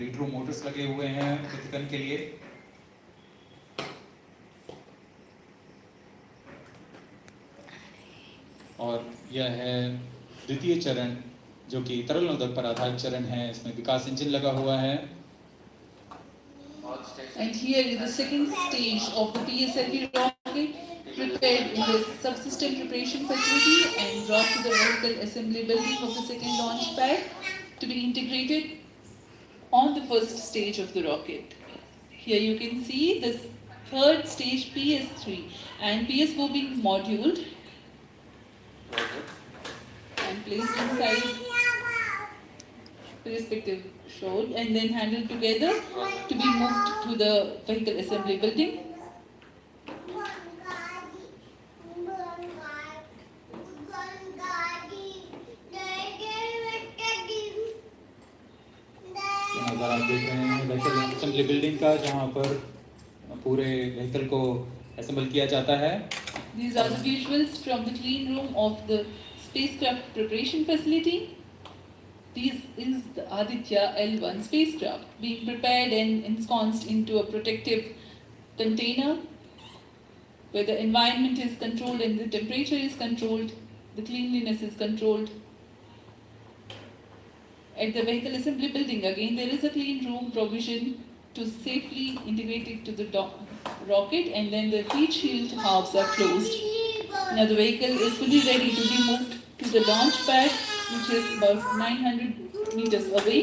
रीट्रो Motors लगे हुए हैं पृथ्वीकरण के लिए। और यह है द्वितीय चरण जो कि तरल नोदक पर आधारित चरण है। इसमें विकास इंजन लगा हुआ है। And here is the second stage of the PSLV rocket, prepared in the subsystem preparation facility and brought to the vehicle assembly building of the second launch pad to be integrated on the first stage of the rocket. Here you can see the third stage PS3 and PS4 being moduled and placed inside the respective shroud and then handled together to be moved to the vehicle assembly building. नज़ारा आप देख रहे हैं vehicle assembly building का, जहां पर पूरे vehicle को असेंबल किया जाता है। These are the visuals from the clean room of the spacecraft preparation facility. This is the Aditya L-1 spacecraft being prepared and ensconced into a protective container where the environment is controlled and the temperature is controlled, the cleanliness is controlled. At the vehicle assembly building, again, there is a clean room provision to safely integrate it to the rocket, and then the heat shield halves are closed. Now the vehicle is fully ready to be moved to the launch pad, which is about 900 meters away.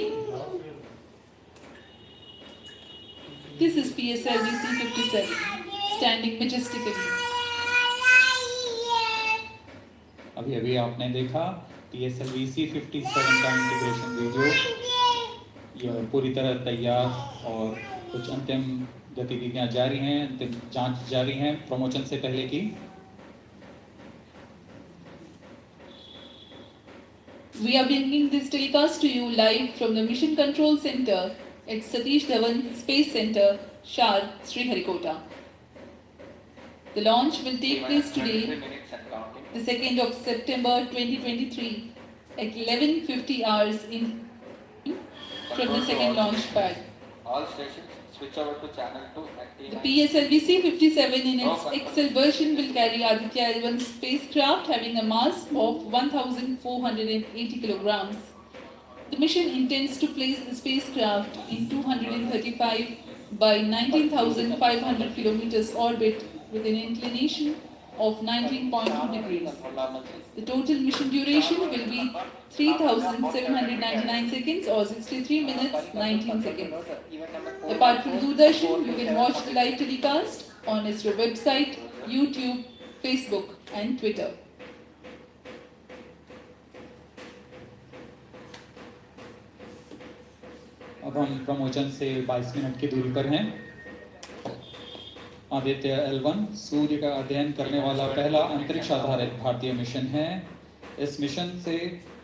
This is PSLV C-57, standing majestically. अभी अभी आपने देखा PSLV C-57 का integration video. यह पूरी तरह तैयार और कुछ अंतिम गतिविधियां जारी हैं, अंतिम जांच जारी हैं प्रमोशन से पहले की। We are bringing this telecast to you live from the Mission Control Center at Satish Dhawan Space Center, Shar, Sriharikota. The launch will take place today, the 2nd of September 2023 at 11:50 hours from the second launch pad. All stations switch over to channel 2 at The PSLV C-57 in its XL version will carry Aditya L-1 spacecraft having a mass of 1,480 kilograms. The mission intends to place the spacecraft in 235 by 19,500 kilometers orbit with an inclination of 19.2 degrees. The total mission duration will be 3,799 seconds or 63 minutes 19 seconds. Apart from Doordarshan, you can watch the live telecast on ISRO website, YouTube, Facebook and Twitter. अब हम promotion से 22 minute की दूरी पर हैं। Aditya L-1 सूर्य का अध्ययन करने वाला पहला अंतरिक्ष आधारित भारतीय मिशन है। इस मिशन से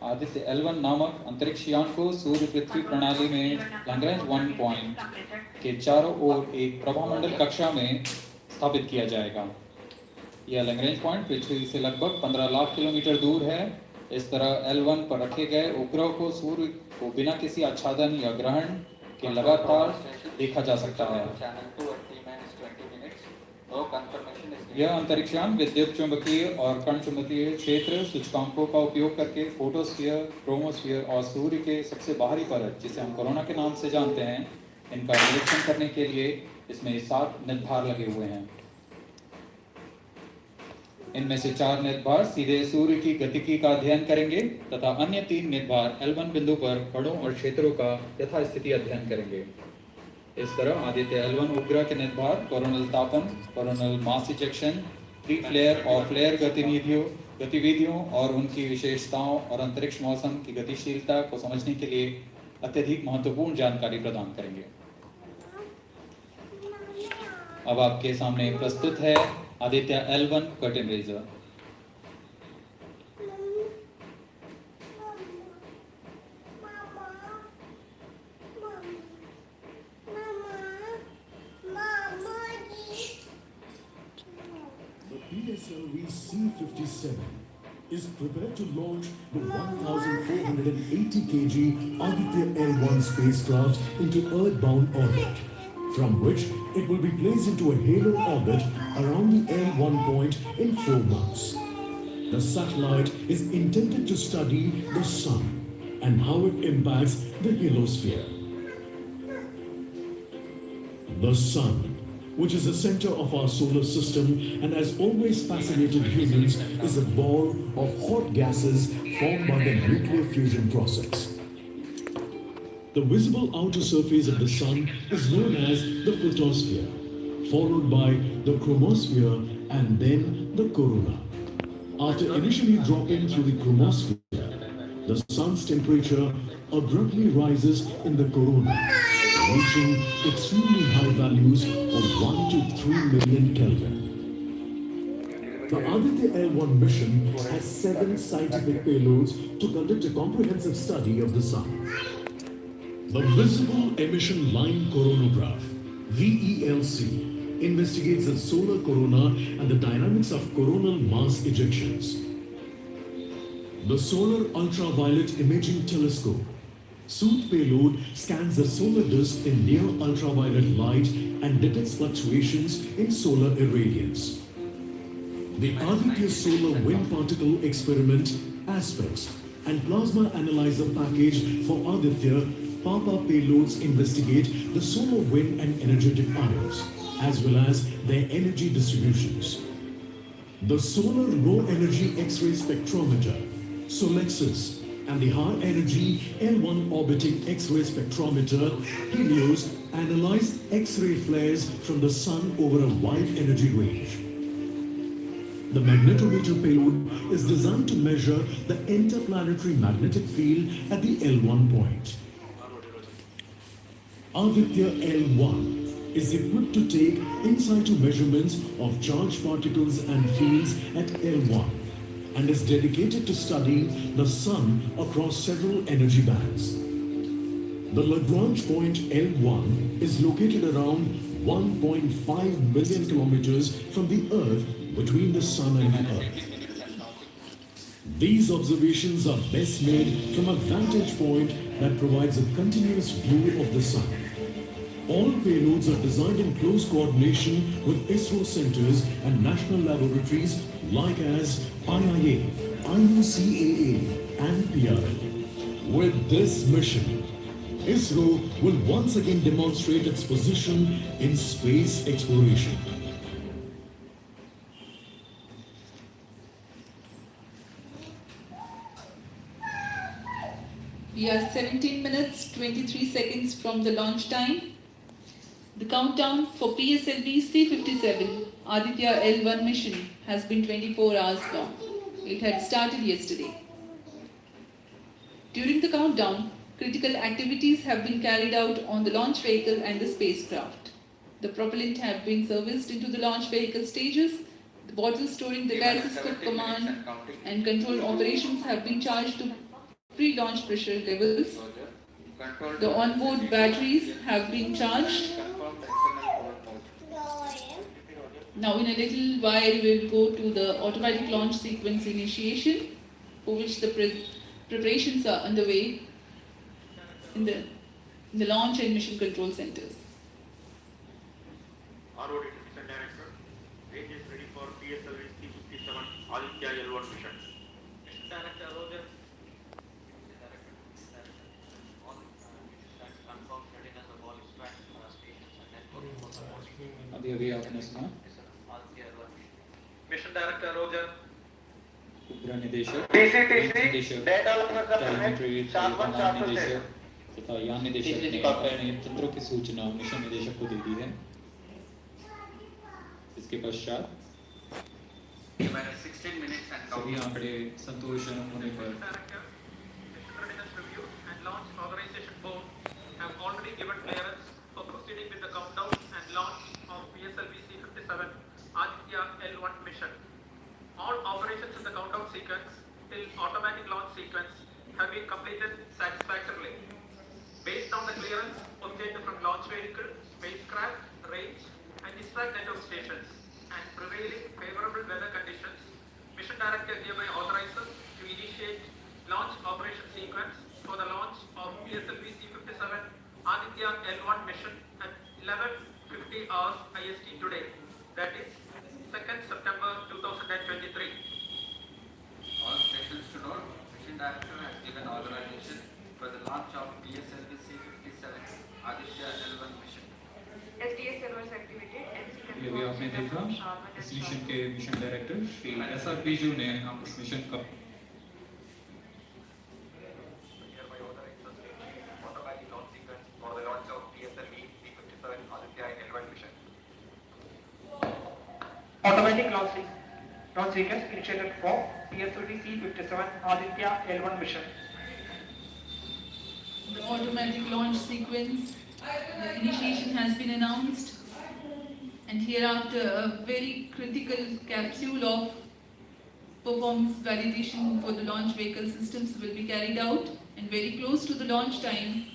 आदित्य L-1 नामक अंतरिक्ष यान को सूर्य पृथ्वी प्रणाली में लैग्रेंज 1 पॉइंट के चारों ओर एक प्रभामंडल कक्षा में स्थापित किया जाएगा। यह लैग्रेंज पॉइंट पृथ्वी से लगभग 15 लाख किलोमीटर दूर है। इस तरह L-1 पर रखे गए उपग्रह को सूर्य को बिना किसी आच्छादन या ग्रहण के लगातार देखा जा सकता है। यह अंतरिक्ष यान विद्युत चुंबकीय और कण चुंबकीय क्षेत्र सूचकांकों का उपयोग करके फोटोस्फीयर, क्रोमोस्फीयर और सूर्य के सबसे बाहरी परत, जिसे हम कोरोना के नाम से जानते हैं, इनका निरीक्षण करने के लिए इसमें 7 निदभार लगे हुए हैं। इनमें से 4 निदभार सीधे सूर्य की गतिकी का अध्ययन करेंगे तथा अन्य 3 निदभार L-1 बिंदु पर कणों और क्षेत्रों का यथास्थिति अध्ययन करेंगे। इस तरह आदित्य L-1 उपग्रह के निदभार कोरोनल तापन, coronal mass ejection, pre flare और फ्लेयर गतिविधियों और उनकी विशेषताओं और अंतरिक्ष मौसम की गतिशीलता को समझने के लिए अत्यधिक महत्वपूर्ण जानकारी प्रदान करेंगे। अब आपके सामने प्रस्तुत है Aditya L-1 curtain raiser. PSLV C-57 is prepared to launch the 1,480 kg Aditya L-1 spacecraft into Earth-bound orbit, from which it will be placed into a halo orbit around the L-1 point in 4 months. The satellite is intended to study the Sun and how it impacts the heliosphere. The Sun, which is the center of our solar system and has always fascinated humans, is a ball of hot gases formed by the nuclear fusion process. The visible outer surface of the Sun is known as the photosphere, followed by the chromosphere and then the corona. After initially dropping through the chromosphere, the Sun's temperature abruptly rises in the corona, reaching extremely high values of 1 to 3 million Kelvin. The Aditya L-1 mission has 7 scientific payloads to conduct a comprehensive study of the Sun. The Visible Emission Line Coronagraph, VELC, investigates the solar corona and the dynamics of coronal mass ejections. The Solar Ultraviolet Imaging Telescope, SOOT payload, scans the solar disk in near ultraviolet light and detects fluctuations in solar irradiance. The Aditya Solar Wind Particle Experiment, ASPECS, and Plasma Analyzer Package for Aditya Papa payloads investigate the solar wind and energetic ions, as well as their energy distributions. The Solar Low Energy X-ray Spectrometer, SOLEXIS, and the High Energy L-1 Orbiting X-ray Spectrometer, HELIOS, analyze X-ray flares from the Sun over a wide energy range. The magnetometer payload is designed to measure the interplanetary magnetic field at the L1 point. Aditya L1 is equipped to take in situ measurements of charged particles and fields at L1 and is dedicated to studying the Sun across several energy bands. The Lagrange point L1 is located around 1.5 million kilometers from the Earth, between the Sun and the Earth. These observations are best made from a vantage point that provides a continuous view of the Sun. All payloads are designed in close coordination with ISRO centers and national laboratories like as IIA, IUCAA, and PRL. With this mission, ISRO will once again demonstrate its position in space exploration. We are 17 minutes 23 seconds from the launch time. The countdown for PSLV C-57 Aditya L-1 mission has been 24 hours long. It had started yesterday. During the countdown, critical activities have been carried out on the launch vehicle and the spacecraft. The propellant have been serviced into the launch vehicle stages. The bottles storing the gases for command and control operations have been charged to pre-launch pressure levels. The onboard batteries have been charged. Now in a little while we will go to the automatic launch sequence initiation, for which the preparations are underway in the launch and mission control centers. ROD Mission Director, range is ready for PSLV C-57 Aditya L-1 mission. Mission Director Roger. Mission Director. All confirmed readiness of all extract stations and network. अभी आपने सुना Mission Director Roger. उपग्रह निदेशक, DCTC data log कर रहे हैं telemetry निदेशक तथा यान निदेशक ने अपने तंत्रों की सूचना मिशन निदेशक को दे दी है। इसके पश्चात सभी आंकड़े संतोषजनक होने पर Mission Readiness Review and Launch Organization Board have already given clearance for proceeding with the countdown and launch of PSLV C-57 Aditya L-1 mission. All operations in the countdown sequence till automatic launch sequence have been completed satisfactorily. Based on the clearance obtained from launch vehicle, spacecraft, range and distract network stations and prevailing favorable weather conditions, Mission Director hereby authorizes to initiate launch operation sequence for the launch of PSLV C-57 Aditya L-1 mission at 11:50 hours IST today, that is 2nd September 2023. All stations to note, Mission Director has given authorization for the launch of PSLV C-57 Aditya L-1 mission. SDS servers activated and ये भी आपने देखा इस mission के mission director Shri SR. Biju ने हम इस mission का Hereby authorizes to initiate automatic launch sequence for the launch of PSLV C-57 Aditya L-1 mission. Automatic launch sequence initiated for PSLV C-57 Aditya L-1 mission. The automatic launch sequence, the initiation has been announced, and hereafter a very critical capsule of performance validation for the launch vehicle systems will be carried out, and very close to the launch time,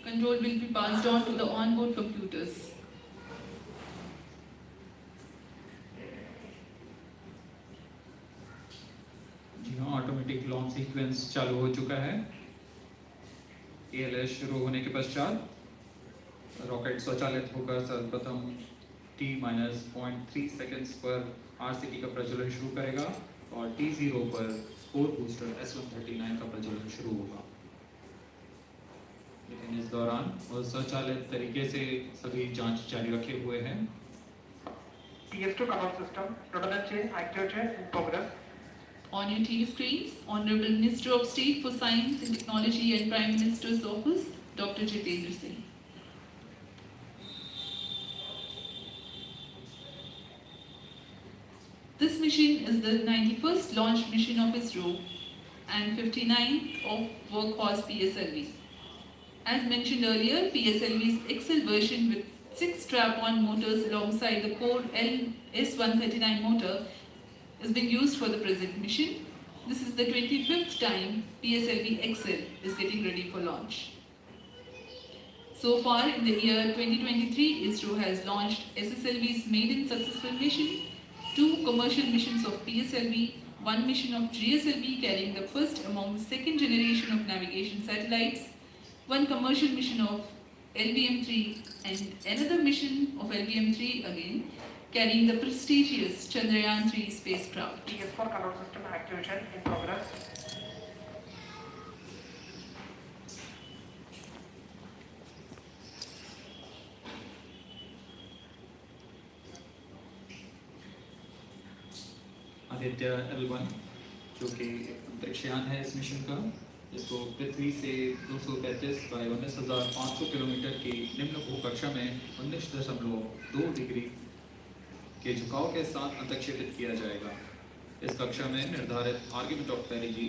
control will be passed on to the onboard computers. जी हाँ automatic launch sequence चालू हो चुका है ALS शुरू होने के पश्चात rocket स्वचालित होकर सर्वप्रथम T-0.3 सेकंड्स पर RCT का प्रज्वलन शुरू करेगा और T0 पर कोर बूस्टर S-139 का प्रज्वलन शुरू होगा। लेकिन इस दौरान वो स्वचालित तरीके से सभी जांच जारी रखे हुए हैं। TS2 command system, production chain activated in progress. On your TV screens, Honorable Minister of State for Science and Technology and Prime Minister's Office, Dr. Jitendra Singh. This mission is the 91st launch mission of ISRO and 59th of workhorse PSLV. As mentioned earlier, PSLV's XL version with 6 strap-on motors alongside the core S-139 motor is being used for the present mission. This is the 25th time PSLV XL is getting ready for launch. So far in the year 2023, ISRO has launched SSLV's maiden successful mission, 2 commercial missions of PSLV, 1 mission of GSLV carrying the first among the second generation of navigation satellites, 1 commercial mission of LVM-3 and another mission of LVM-3 again, carrying the prestigious Chandrayaan-3 spacecraft. TS4 control system activation in progress. Aditya L-1 जो कि अंतरिक्षयान है इस mission का, जिसको पृथ्वी से 235 by 19,500 kilometre की निम्न भूकक्षा में 19.2 डिग्री के झुकाव के साथ अंतक्षेपित किया जाएगा। इस कक्षा में निर्धारित आर्ग्यूमेंट ऑफ पेरिजी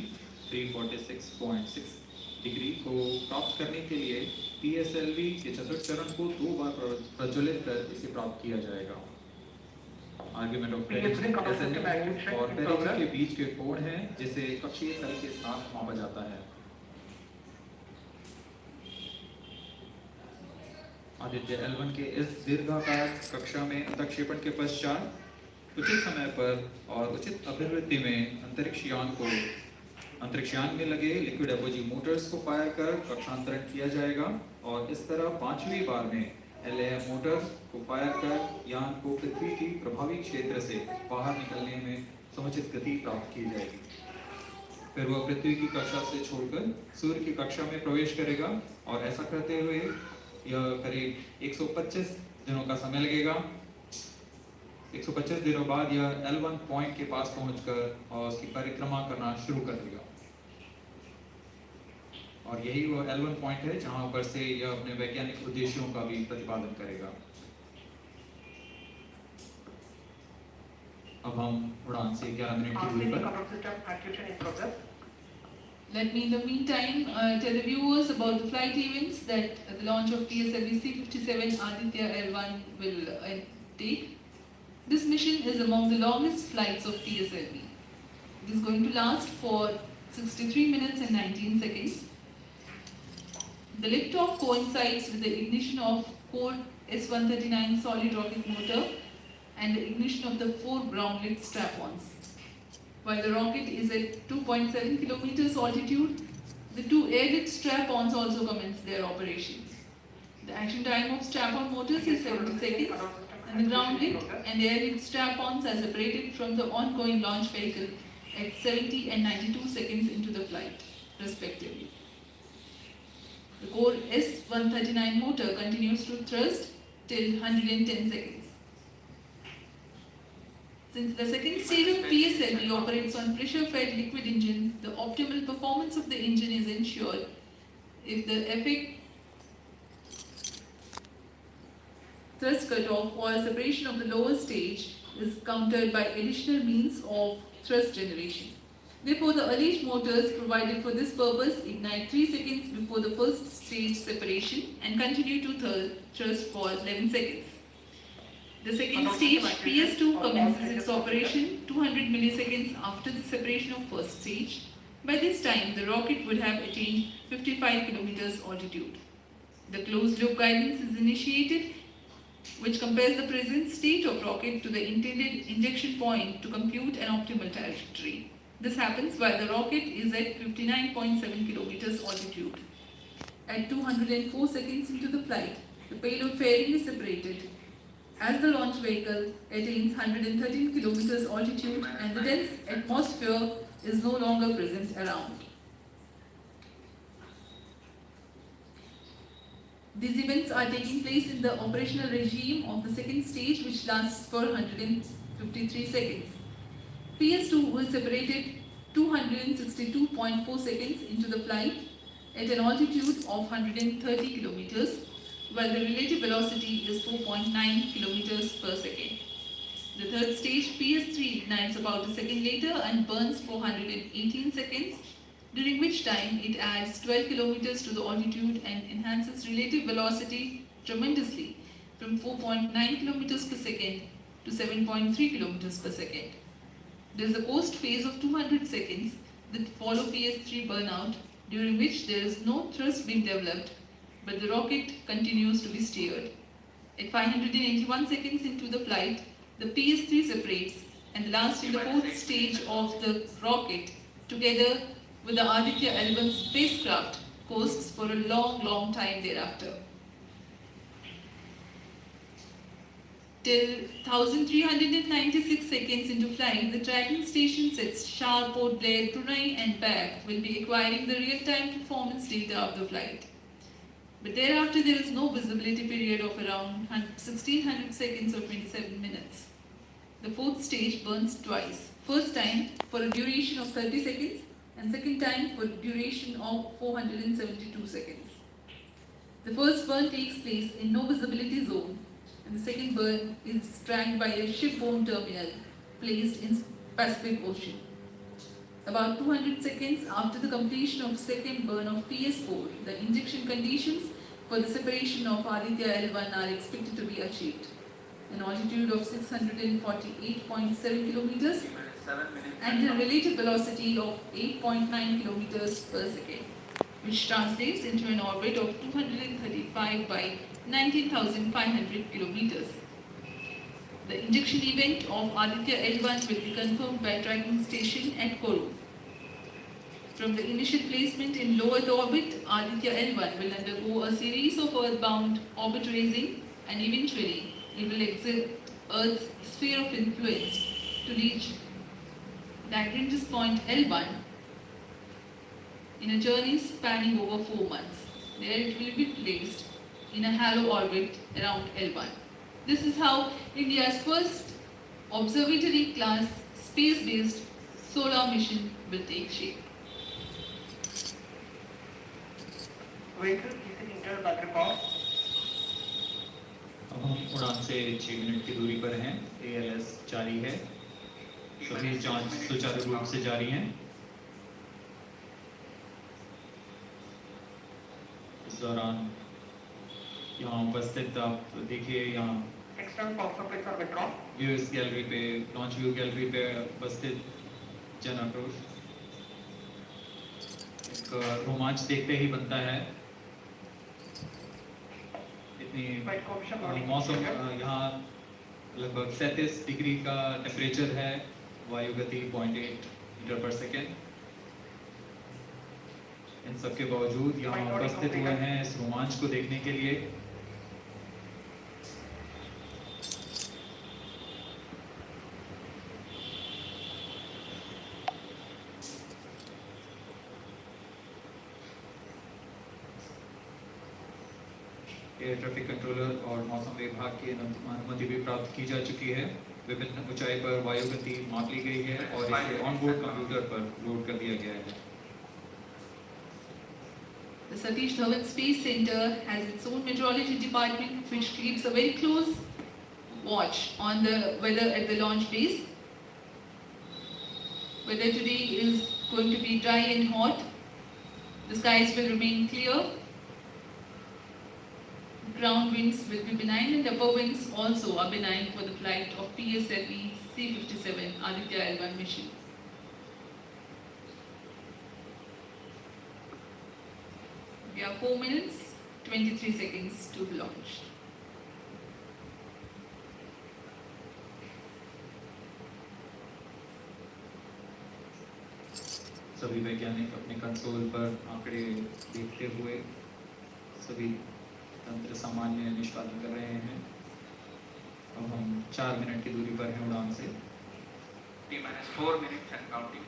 346.6 डिग्री को प्राप्त करने के लिए PSLV के चतुर्थ चरण को 2 बार प्रज्वलित कर इसे प्राप्त किया जाएगा। आर्ग्यूमेंट ऑफ पेरिजी और पेरिजी के बीच के कोण है जिसे कक्षीय तल के साथ मापा जाता है। आदित्य L-1 के इस दीर्घाकार कक्षा में अंतक्षेपण के पश्चात उचित समय पर और उचित अभिवृद्धि में अंतरिक्षयान में लगे लिक्विड एपोजी मोटर्स को फायर कर कक्षांतरण किया जाएगा और इस तरह 5वीं बार में LAM मोटर को फायर कर यान को पृथ्वी की प्रभावी क्षेत्र से बाहर निकलने में समुचित गति प्राप्त की जाएगी। फिर वह पृथ्वी की कक्षा से छोड़कर सूर्य की कक्षा में प्रवेश करेगा और ऐसा करते हुए यह करीब 125 दिनों का समय लगेगा। 125 दिनों बाद यह L1 पॉइंट के पास पहुंचकर और उसकी परिक्रमा करना शुरू कर देगा और यही वो L1 पॉइंट है जहां ऊपर से यह अपने वैज्ञानिक उद्देश्यों का भी प्रतिपादन करेगा। अब हम उड़ान से 11 मिनट की दूरी पर Let me in the meantime tell the viewers about the flight events that the launch of PSLV C-57 Aditya L-1 will take. This mission is among the longest flights of PSLV. It is going to last for 63 minutes and 19 seconds. The liftoff coincides with the ignition of core S-139 solid rocket motor and the ignition of the 4 ground-lit strap-ons. While the rocket is at 2.7 kilometers altitude, the two airlift strap-ons also commence their operations. The action time of strap-on motors is 70 seconds, and the ground lift and airlift strap-ons are separated from the ongoing launch vehicle at 70 and 92 seconds into the flight, respectively. The core S-139 motor continues to thrust till 110 seconds. Since the second stage of PSLV operates on pressure-fed liquid engine, the optimal performance of the engine is ensured if the effect thrust cutoff or separation of the lower stage is countered by additional means of thrust generation. Therefore, the alleged motors provided for this purpose ignite 3 seconds before the first stage separation and continue to thrust for 11 seconds. The second stage, PS2, commences its operation 200 milliseconds after the separation of first stage. By this time, the rocket would have attained 55 kilometers altitude. The closed-loop guidance is initiated, which compares the present state of rocket to the intended injection point to compute an optimal trajectory. This happens while the rocket is at 59.7 kilometers altitude. At 204 seconds into the flight, the payload fairing is separated as the launch vehicle attains 113 kilometers altitude and the dense atmosphere is no longer present around. These events are taking place in the operational regime of the second stage, which lasts for 153 seconds. PS2 was separated 262.4 seconds into the flight at an altitude of 130 kilometers, while the relative velocity is 4.9 kilometers per second. The third stage, PS3, ignites about a second later and burns for 118 seconds, during which time it adds 12 kilometers to the altitude and enhances relative velocity tremendously from 4.9 kilometers per second to 7.3 kilometers per second. There is a post phase of 200 seconds that follow PS3 burnout, during which there is no thrust being developed, but the rocket continues to be steered. At 581 seconds into the flight, the PS3 separates and the last and the fourth stage of the rocket, together with the Aditya L-1 spacecraft, coasts for a long time thereafter. Till 1396 seconds into flight, the tracking station sets Shah, Port Blair, Brunei and back will be acquiring the real-time performance data of the flight. But thereafter there is no visibility period of around 1600 seconds or 27 minutes. The fourth stage burns twice. First time for a duration of 30 seconds and second time for a duration of 472 seconds. The first burn takes place in no visibility zone and the second burn is tracked by a shipborne terminal placed in Pacific Ocean. About 200 seconds after the completion of second burn of PS4, the injection conditions for the separation of Aditya L-1 are expected to be achieved. An altitude of 648.7 kilometers and a relative velocity of 8.9 kilometers per second, which translates into an orbit of 235 by 19,500 kilometers. The injection event of Aditya L-1 will be confirmed by tracking station at Kourou. From the initial placement in low Earth orbit, Aditya L-1 will undergo a series of earthbound orbit raising and eventually it will exit Earth's sphere of influence to reach Lagrange's point L1 in a journey spanning over 4 months. There it will be placed in a halo orbit around L1. This is how India's first observatory class space-based solar mission will take shape. Vehicle is in internal battery power. अब हम उड़ान से 6 minute की दूरी पर हैं। ALS जारी है, सभी जांच सुचारू रूप से जारी हैं। इस दौरान यहाँ उपस्थित आप देखिए, यहाँ External power supplies are withdrawn. Viewers gallery पे, लॉन्च व्यू गैलरी पे उपस्थित जन आक्रोश, एक रोमांच देखते ही बनता है। इतनी मौसम यहाँ लगभग 37 डिग्री का टेम्परेचर है, वायु गति 0.8 मीटर पर सेकेंड। इन सबके बावजूद यहाँ उपस्थित हुए हैं इस रोमांच को देखने के लिए। एयर ट्रैफिक कंट्रोलर और मौसम विभाग की अनुमति भी प्राप्त की जा चुकी है। विभिन्न ऊंचाई पर वायु गति माप ली गई है और इसे ऑनबोर्ड कंप्यूटर पर लोड कर दिया गया है। The Satish Dhawan Space Center has its own meteorology department which keeps a very close watch on the weather at the launch base. Weather today is going to be dry and hot. The skies will remain clear. Ground winds will be benign and upper winds also are benign for the flight of PSLV C-57 Aditya L-1 mission. We have 4 minutes, 23 seconds to launch. सभी वैज्ञानिक अपने console पर आंकड़े देखते हुए सभी तंत्र सामान्य निष्पादन कर रहे हैं। अब हम 4 मिनट की दूरी पर हैं उड़ान से। T-4 minutes and counting.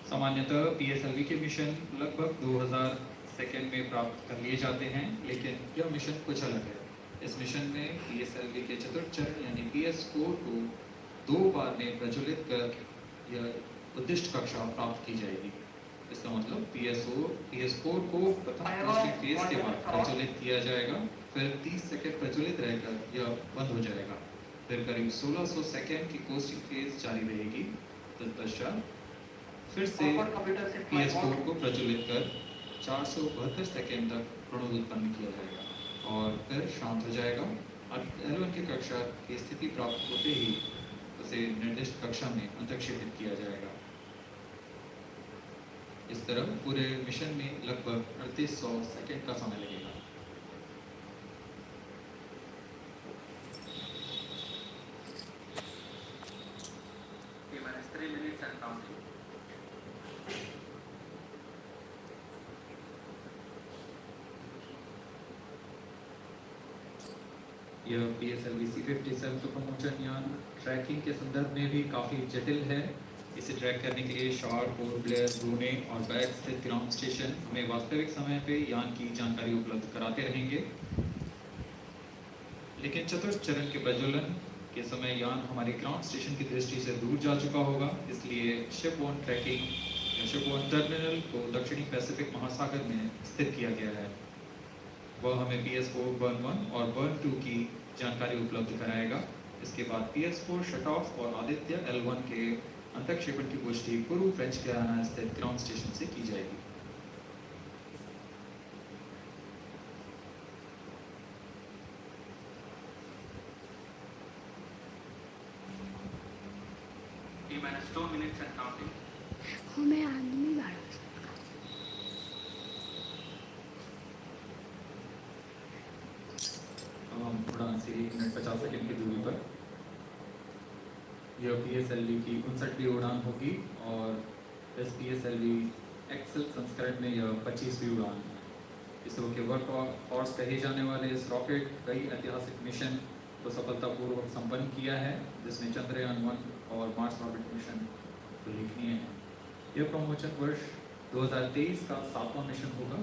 सामान्यतः PSLV के मिशन लगभग 2000 सेकेंड में प्राप्त कर लिए जाते हैं, लेकिन यह मिशन कुछ अलग है। इस मिशन में PSLV के चतुर्थ चरण यानी PS4 को 2 बार में प्रज्वलित कर यह उद्दिष्ट कक्षा प्राप्त की जाएगी। इसका मतलब PS4 को प्रथम कोस्टिंग फेज के बाद प्रज्वलित किया जाएगा, फिर 30 सेकेंड प्रज्वलित रहकर यह बंद हो जाएगा, फिर करीब 1600 सेकेंड की कोस्टिंग फेज जारी रहेगी। तत्पश्चात फिर से PS4 को प्रज्वलित कर 472 सेकेंड तक प्रणोद उत्पन्न किया जाएगा और फिर शांत हो जाएगा। L1 की कक्षा की स्थिति प्राप्त होते ही उसे निर्दिष्ट कक्षा में अंतक्षेपित किया जाएगा। इस तरह पूरे मिशन में लगभग 3800 सेकेंड का समय लगेगा। T-3 minutes and counting. यह PSLV C-57 का प्रमोशन यान ट्रैकिंग के संदर्भ में भी काफ़ी जटिल है। इसे ट्रैक करने के लिए शॉर्ट, पोर्ट ब्लेयर, ड्रोने और बैग स्थित ग्राउंड स्टेशन हमें वास्तविक समय पे यान की जानकारी उपलब्ध कराते रहेंगे। लेकिन चतुर्थ चरण के प्रज्वलन के समय यान हमारे ग्राउंड स्टेशन की दृष्टि से दूर जा चुका होगा, इसलिए शिप वन ट्रैकिंग या शिप वन टर्मिनल को दक्षिणी पैसिफिक महासागर में स्थित किया गया है। वह हमें PS4 बर्न 1 और बर्न 2 की जानकारी उपलब्ध कराएगा। इसके बाद PS4 शट ऑफ और आदित्य L1 के अंतक्षेपण की पुष्टि पूर्व फ्रेंच गयाना स्थित ग्राउंड स्टेशन से की जाएगी। T-2 minutes and counting. मैं आदमी बाड़ा उड़ान से 1 मिनट 50 सेकंड की दूरी पर यह PSLV की 59वीं उड़ान होगी और इस PSLV एक्सेल संस्करण में यह 25वीं उड़ान है। इसरो के वर्क हॉर्स कहे जाने वाले इस रॉकेट कई ऐतिहासिक मिशन को सफलतापूर्वक संपन्न किया है, जिसमें चंद्रयान 1 और मार्स रॉकेट मिशन उल्लेखनीय है। यह प्रमोशन वर्ष 2023 का 7वां मिशन होगा।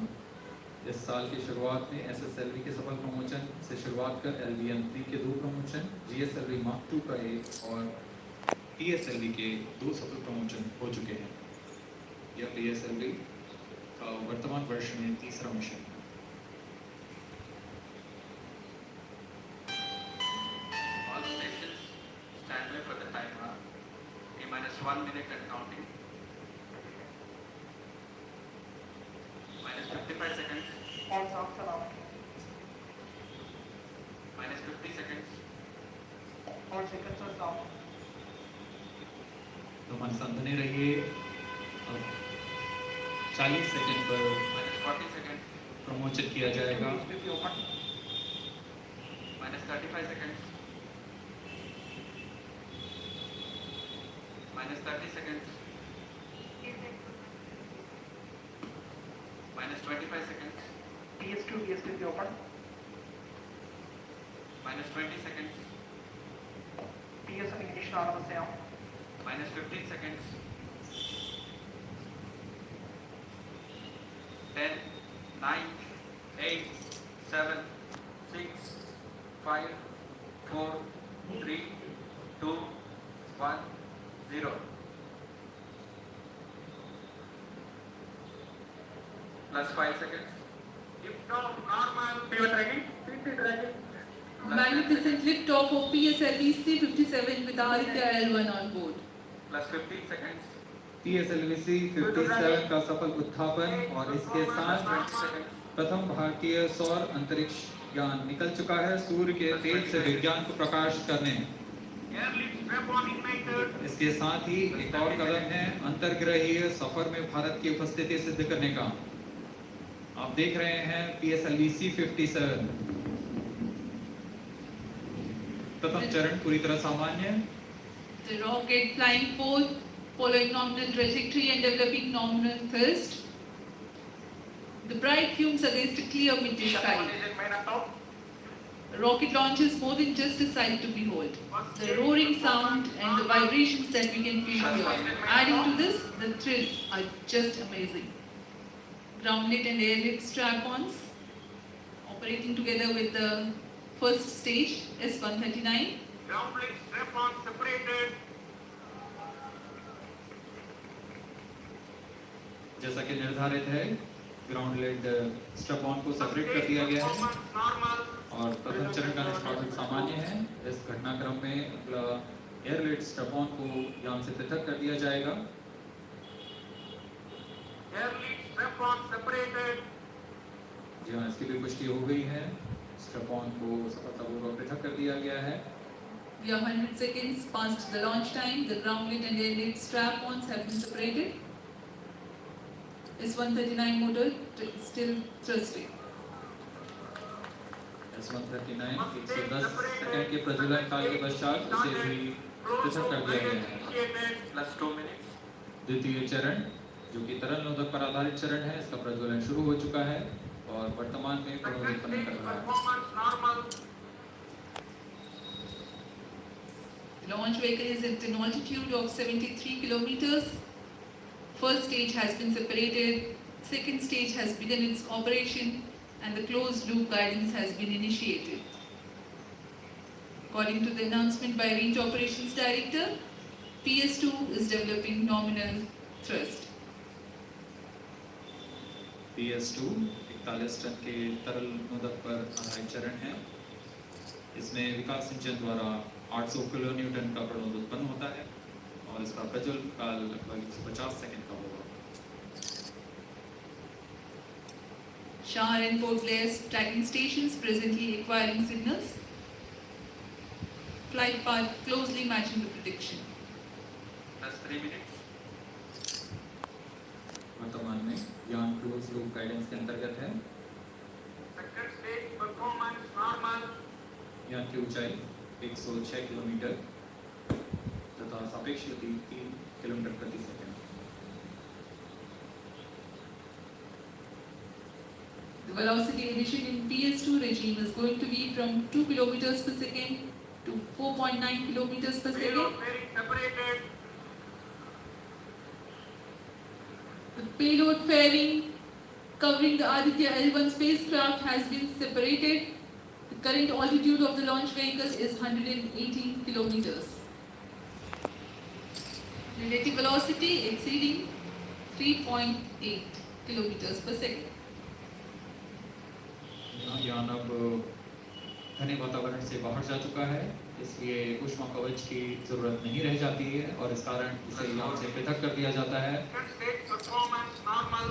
इस साल की शुरुआत में SSLV के सफल प्रमोशन से शुरुआत कर LVM-3 के 2 प्रमोशन, GSLV Mark II का 1 और PSLV के 2 सफल प्रमोशन हो चुके हैं। यह PSLV का वर्तमान वर्ष में 3रा मिशन है। All stations stand by for the timer. T-1 minute and counting. -55 seconds. All songs are out. -50 seconds. All seconds are down. तो मन शांत बने रहिए। अब 40 सेकंड पर -40 seconds. प्रमोशन किया जाएगा। If you open, -35 seconds. -30 seconds. will be opened. Minus 20 seconds. PSL ignition आरंभ से हम. Minus 15 seconds. 10, 9, 8, 7, 6, 5, 4, 3, 2, 1, 0. Plus 5 seconds. Lift off normal. Pivot dragging. Pivot dragging. Magnificent lift off of PSLV C57 with Aditya L-1 on board. Plus 15 seconds. PSLV 57 का सफल उत्थापन और इसके साथ 20 seconds. प्रथम भारतीय सौर अंतरिक्ष यान निकल चुका है सूर्य के तेज से विज्ञान को प्रकाश करने। Airlift strap-on ignited. इसके साथ ही एक और कदम है अंतर्ग्रहीय सफर में भारत की उपस्थिति सिद्ध करने का। आप देख रहे हैं PSLV C57 प्रथम चरण पूरी तरह सामान्य। The rocket flying forth, following nominal trajectory and developing nominal thrust. The bright fumes against a clear midday sky. Is it made up? Rocket launch is more than just a sight to behold. The roaring sound and the vibrations that we can feel here, adding to this, the thrill are just amazing. Groundlet and airlift strap-ons operating together with the first stage S139. Ground lift strap-on separated. जैसा कि निर्धारित है ground lead strap on को separate कर दिया गया है Normal. और प्रथम चरण का निष्पादन सामान्य है। इस घटनाक्रम में अगला एयरलेट स्ट्रैप ऑन को यान से पृथक कर दिया जाएगा। Airlift strap-on separated. जी हाँ, इसकी भी पुष्टि हो गई है। स्ट्रैप ऑन को सफलतापूर्वक पृथक कर दिया गया है। We are 100 seconds past the launch time. The groundlet and airlift strap-ons have been separated. S139 motor still thrusting. S139 110 second के प्रज्वलन काल के पश्चात उसे भी पृथक कर दिया गया है। Plus 2 minutes. द्वितीय चरण जो कि तरल नोदक पर आधारित चरण है, इसका प्रज्वलन शुरू हो चुका है और वर्तमान में प्रणोदक उत्पन्न कर रहा है। Performance normal. The launch vehicle is at an altitude of 73 kilometers. First stage has been separated, second stage has begun its operation, and the closed loop guidance has been initiated. According to the announcement by Range Operations Director, PS2 is developing nominal thrust. PS2 41 ton के तरल नोदक पर आधारित चरण है। इसमें विकास engine द्वारा 800 kilo Newton का प्रणोदक उत्पन्न होता है और इसका प्रज्वलन काल लगभग 150 सेकंड का होगा। Shah and Port Blair's tracking stations presently acquiring signals. Flight path closely matching the prediction. Plus 3 minutes. वर्तमान में यान क्लोज लूप गाइडेंस के अंतर्गत है। Second stage performance normal. यान की ऊंचाई 106 किलोमीटर तथा सापेक्ष गति 3 किलोमीटर प्रति second. The velocity addition in PS2 regime is going to be from 2 kilometers per second to 4.9 kilometers per second. Payload fairing separated. The payload fairing covering the Aditya L-1 spacecraft has been separated. The current altitude of the launch vehicle is 118 kilometers. Relative velocity exceeding 3.8 kilometers per second. यान अब घने वातावरण से बाहर जा चुका है, इसलिए ऊष्मा कवच की जरूरत नहीं रह जाती है और इस कारण इसे यान से पृथक कर दिया जाता है। Second stage performance normal.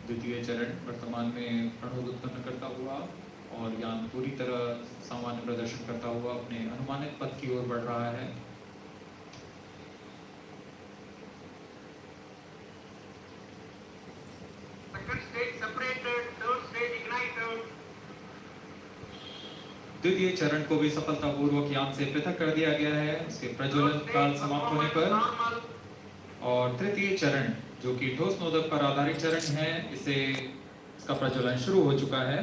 द्वितीय चरण वर्तमान में प्रणोदक उत्पन्न करता हुआ और यान पूरी तरह सामान्य प्रदर्शन करता हुआ अपने अनुमानित पथ की ओर बढ़ रहा है। Second stage separated. Third stage ignited. द्वितीय चरण को भी सफलतापूर्वक यान से पृथक कर दिया गया है। उसके प्रज्वलन काल समाप्त होने पर और तृतीय चरण जो कि ठोस नोदक पर आधारित चरण है, इसका प्रज्वलन शुरू हो चुका है।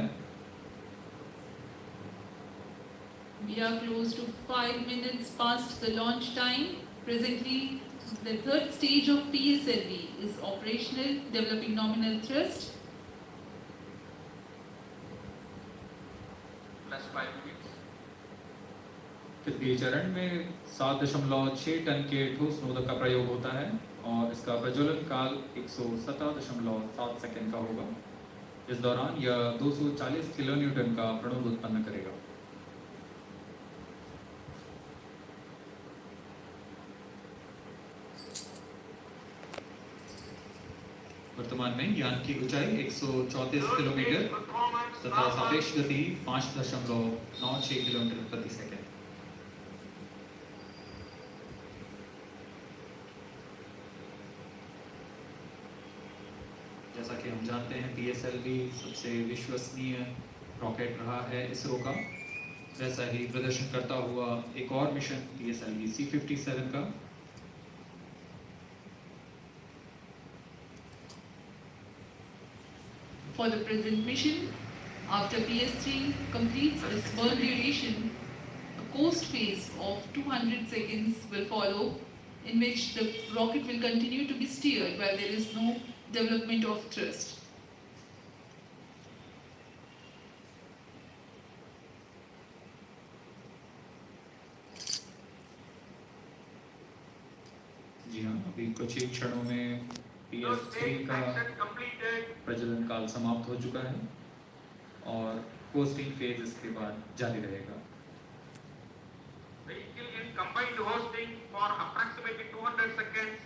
We are close to 5 minutes past the launch time. Presently, the third stage of PSLV is operational, developing nominal thrust. Plus 5 minutes. तृतीय चरण में 7.6 टन के ठोस नोदक का प्रयोग होता है और इसका प्रज्वलन काल 117.7 सेकंड का होगा। इस दौरान यह 240 किलोन्यूटन का प्रणोद उत्पन्न करेगा। वर्तमान में यान की ऊंचाई 134 किलोमीटर तथा सापेक्ष गति 5.96 किलोमीटर प्रति सेकंड। जैसा कि हम जानते हैं, PSLV सबसे विश्वसनीय रॉकेट रहा है इसरो का। वैसा ही प्रदर्शन करता हुआ एक और मिशन PSLV C-57 का। For the present mission, after PS3 completes its burn duration, a coast phase of 200 seconds will follow, in which the rocket will continue to be steered while there is no development of thrust. जी हाँ, अभी कुछ ही क्षणों में PS3 का प्रज्वलन काल समाप्त हो चुका है और होस्टिंग फेज इसके बाद जारी रहेगा। Vehicle in combined hosting for approximately 200 seconds.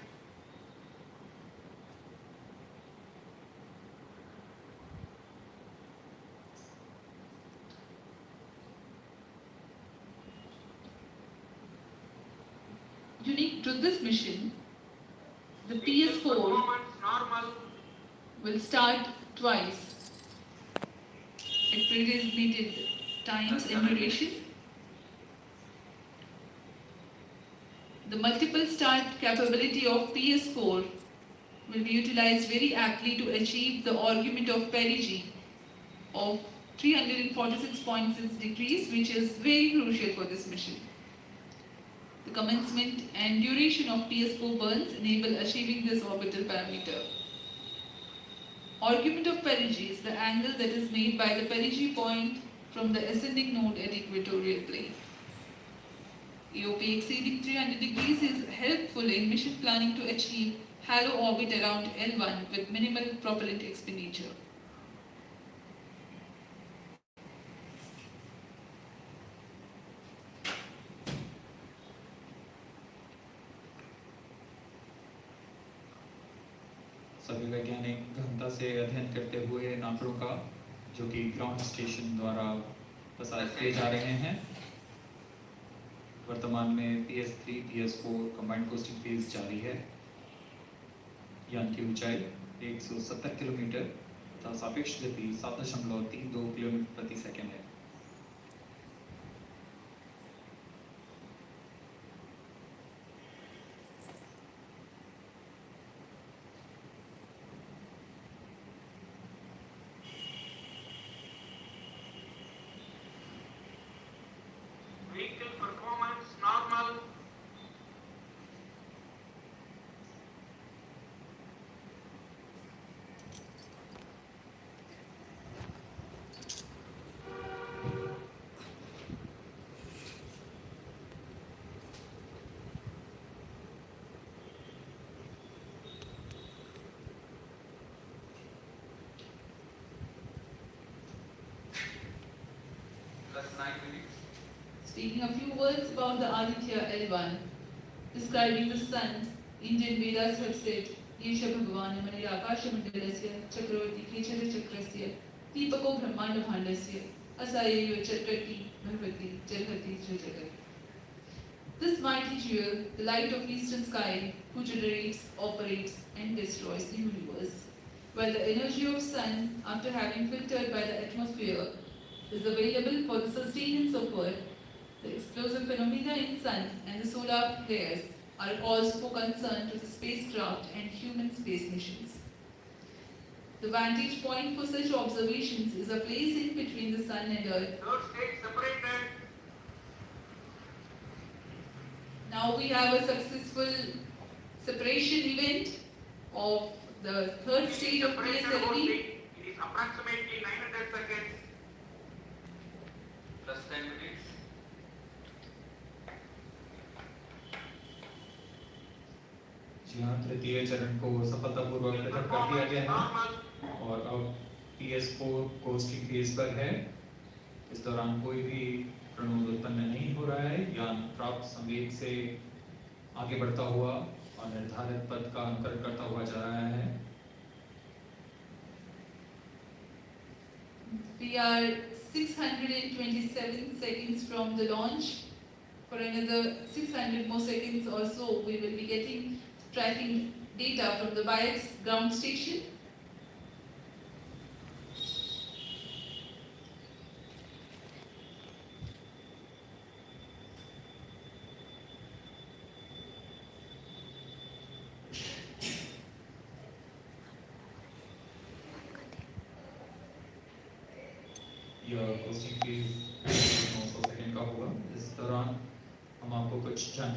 Unique to this mission, the Vehicle PS4 performance normal. will start twice at predesignated times and duration. The multiple start capability of PS4 will be utilized very aptly to achieve the argument of perigee of 346.6 degrees, which is very crucial for this mission. The commencement and duration of PS4 burns enable achieving this orbital parameter. Argument of perigee is the angle that is made by the perigee point from the ascending node at equatorial plane. AOP exceeding 300 degrees is helpful in mission planning to achieve halo orbit around L1 with minimal propellant expenditure. सभी वैज्ञानिक गहनता से अध्ययन करते हुए इन आंकड़ों का, जो कि ग्राउंड स्टेशन द्वारा प्रसारित किए जा रहे हैं। वर्तमान में PS3 PS4 combined costing phase जारी है। यान की ऊंचाई 170 किलोमीटर तथा सापेक्ष गति 7.32 किलोमीटर प्रति सेकंड है। Vehicle performance normal. Plus 9 minutes. Speaking a few words about the Aditya L-1, describing the sun, Indian Vedas have said, Yesha Bhagavan Manirakash Mandalasya Chakravarti Kechara Chakrasya Deepako Brahmanda Bhandasya Asayayo Chakrati Bharvati Jalhati Jagat. This mighty jewel, the light of eastern sky, who generates, operates and destroys the universe, while the energy of sun, after having filtered by the atmosphere, is available for the sustenance of earth. The explosive phenomena in sun and the solar flares are cause for concern to the spacecraft and human space missions. The vantage point for such observations is a place in between the Sun and Earth. Third stage separated. Now we have a successful separation event of the third stage of Separation PSLV. only. It is approximately 900 seconds. Plus 10 minutes. जी हाँ, तृतीय चरण को सफलतापूर्वक पृथक कर दिया गया है Normal. और अब PS4 कोस्टिंग फेज पर है। इस दौरान कोई भी प्रणोद उत्पन्न नहीं हो रहा है। यान प्राप्त संवेग से आगे बढ़ता हुआ और निर्धारित पथ का अनुकरण करता हुआ जा रहा है। We are 627 seconds from the launch. For another 600 more seconds or so, we will be getting tracking data from the Bias ground station. यह कोस्टिंग फेज 900 सेकंड का होगा। इस दौरान हम आपको कुछ जानकारी